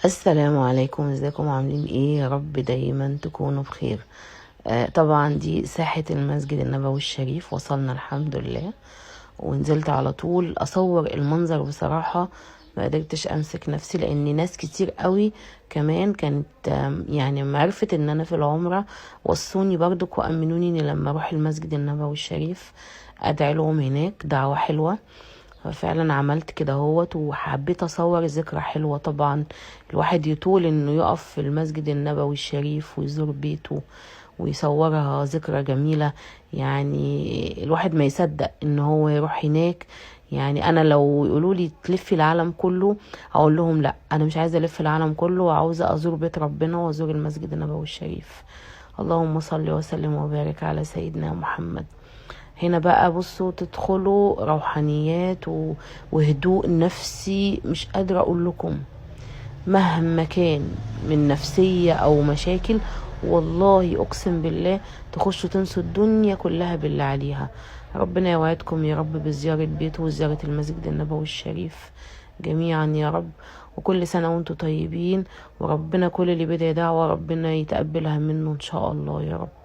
السلام عليكم، ازيكم عاملين ايه؟ يا رب دايما تكونوا بخير. طبعا دي ساحة المسجد النبوي الشريف، وصلنا الحمد لله. ونزلت على طول اصور المنظر. بصراحة ما قدرتش امسك نفسي، لان ناس كتير قوي كمان كانت يعني معرفة ان انا في العمرة وصوني برضك وامنوني اني لما اروح المسجد النبوي الشريف ادعي لهم هناك دعوة حلوة. فعلا عملت كده هوت، وحبيت اصور ذكرى حلوة. طبعا الواحد يطول انه يقف في المسجد النبوي الشريف ويزور بيته ويصورها ذكرى جميلة. يعني الواحد ما يصدق ان هو يروح هناك. يعني انا لو يقولوا لي تلفي العالم كله اقول لهم لا، انا مش عايزة الف العالم كله، وعاوزة ازور بيت ربنا وازور المسجد النبوي الشريف. اللهم صل وسلم وبارك على سيدنا محمد. هنا بقى بصوا تدخلوا روحانيات وهدوء نفسي مش قادرة اقول لكم. مهما كان من نفسية او مشاكل، والله اقسم بالله تخشوا تنسوا الدنيا كلها بالله عليها. ربنا يوعدكم يا رب بزيارة بيته وزيارة المسجد النبوي الشريف جميعا يا رب. وكل سنة وانتم طيبين، وربنا كل اللي بيدعي دعوة ربنا يتقبلها منه ان شاء الله يا رب.